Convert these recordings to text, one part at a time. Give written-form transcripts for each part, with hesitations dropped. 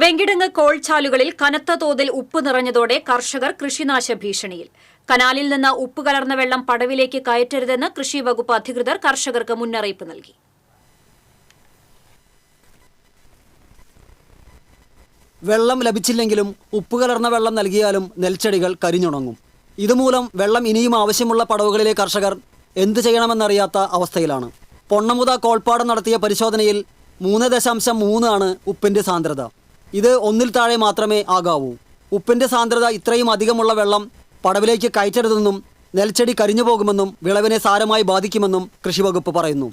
വെങ്കിടങ്ങ് കോൾചാലുകളിൽ കനത്ത തോതിൽ ഉപ്പ് നിറഞ്ഞതോടെ കർഷകർ കൃഷിനാശ ഭീഷണിയിൽ. കനാലിൽ നിന്ന് ഉപ്പ് കലർന്ന വെള്ളം പടവിലേക്ക് കയറ്റരുതെന്ന് കൃഷി വകുപ്പ് അധികൃതർ കർഷകർക്ക് മുന്നറിയിപ്പ് നൽകി. വെള്ളം ലഭിച്ചില്ലെങ്കിലും ഉപ്പ് കലർന്ന വെള്ളം നൽകിയാലും നെൽച്ചെടികൾ കരിഞ്ഞുണങ്ങും. ഇതുമൂലം വെള്ളം ഇനിയും ആവശ്യമുള്ള പടവുകളിലെ കർഷകർ എന്തു ചെയ്യണമെന്നറിയാത്ത അവസ്ഥയിലാണ്. പൊണ്ണമുത കോൾപ്പാടം നടത്തിയ പരിശോധനയിൽ 3.3 ആണ് ഉപ്പിൻ്റെ സാന്ദ്രത. ഇത് 1-ൽ താഴെ മാത്രമേ ആകാവൂ. ഉപ്പിൻ്റെ സാന്ദ്രത ഇത്രയും അധികമുള്ള വെള്ളം പടവിലേക്ക് കയറ്റരുതെന്നും നെൽച്ചെടി കരിഞ്ഞു പോകുമെന്നും വിളവിനെ സാരമായി ബാധിക്കുമെന്നും കൃഷിവകുപ്പ് പറയുന്നു.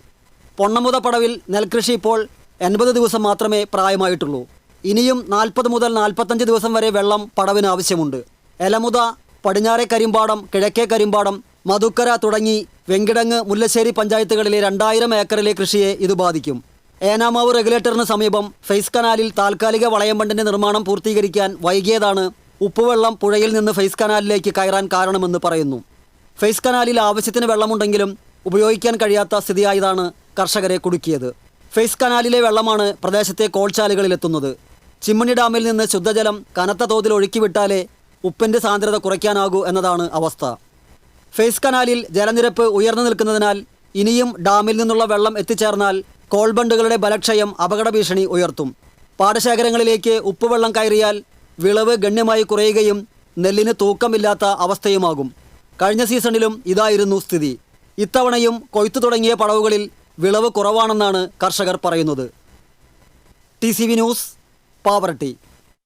പൊണ്ണമുത പടവിൽ നെൽകൃഷി ഇപ്പോൾ 80 ദിവസം മാത്രമേ പ്രായമായിട്ടുള്ളൂ. ഇനിയും 40 മുതൽ 45 ദിവസം വരെ വെള്ളം പടവിന് ആവശ്യമുണ്ട്. എലമുത, പടിഞ്ഞാറെ കരിമ്പാടം, കിഴക്കേ കരിമ്പാടം, മധുക്കര തുടങ്ങി വെങ്കിടങ്ങ്, മുല്ലശ്ശേരി പഞ്ചായത്തുകളിലെ 2000 ഏക്കറിലെ കൃഷിയെ ഇത് ബാധിക്കും. ഏനാമാവ് റെഗുലേറ്ററിന് സമീപം ഫെയ്സ് കനാലിൽ താൽക്കാലിക വളയം ബണ്ടിന്റെ നിർമ്മാണം പൂർത്തീകരിക്കാൻ വൈകിയതാണ് ഉപ്പുവെള്ളം പുഴയിൽ നിന്ന് ഫെയ്സ് കനാലിലേക്ക് കയറാൻ കാരണമെന്ന് പറയുന്നു. ഫെയ്സ് കനാലിൽ ആവശ്യത്തിന് വെള്ളമുണ്ടെങ്കിലും ഉപയോഗിക്കാൻ കഴിയാത്ത സ്ഥിതിയായതാണ് കർഷകരെ കുടുക്കിയത്. ഫെയ്സ് കനാലിലെ വെള്ളമാണ് പ്രദേശത്തെ കോൾച്ചാലുകളിലെത്തുന്നത്. ചിമ്മണി ഡാമിൽ നിന്ന് ശുദ്ധജലം കനത്ത തോതിൽ ഒഴുക്കിവിട്ടാലേ ഉപ്പിൻ്റെ സാന്ദ്രത കുറയ്ക്കാനാകൂ എന്നതാണ് അവസ്ഥ. ഫെയ്സ് കനാലിൽ ജലനിരപ്പ് ഉയർന്നു നിൽക്കുന്നതിനാൽ ഇനിയും ഡാമിൽ നിന്നുള്ള വെള്ളം എത്തിച്ചേർന്നാൽ കോൾബണ്ടുകളുടെ ബലക്ഷയം അപകട ഭീഷണി ഉയർത്തും. പാടശേഖരങ്ങളിലേക്ക് ഉപ്പുവെള്ളം കയറിയാൽ വിളവ് ഗണ്യമായി കുറയുകയും നെല്ലിന് തൂക്കമില്ലാത്ത അവസ്ഥയുമാകും. കഴിഞ്ഞ സീസണിലും ഇതായിരുന്നു സ്ഥിതി. ഇത്തവണയും കൊയ്ത്തു തുടങ്ങിയ പടവുകളിൽ വിളവ് കുറവാണെന്നാണ് കർഷകർ പറയുന്നത്. TCV news, Pavaratti.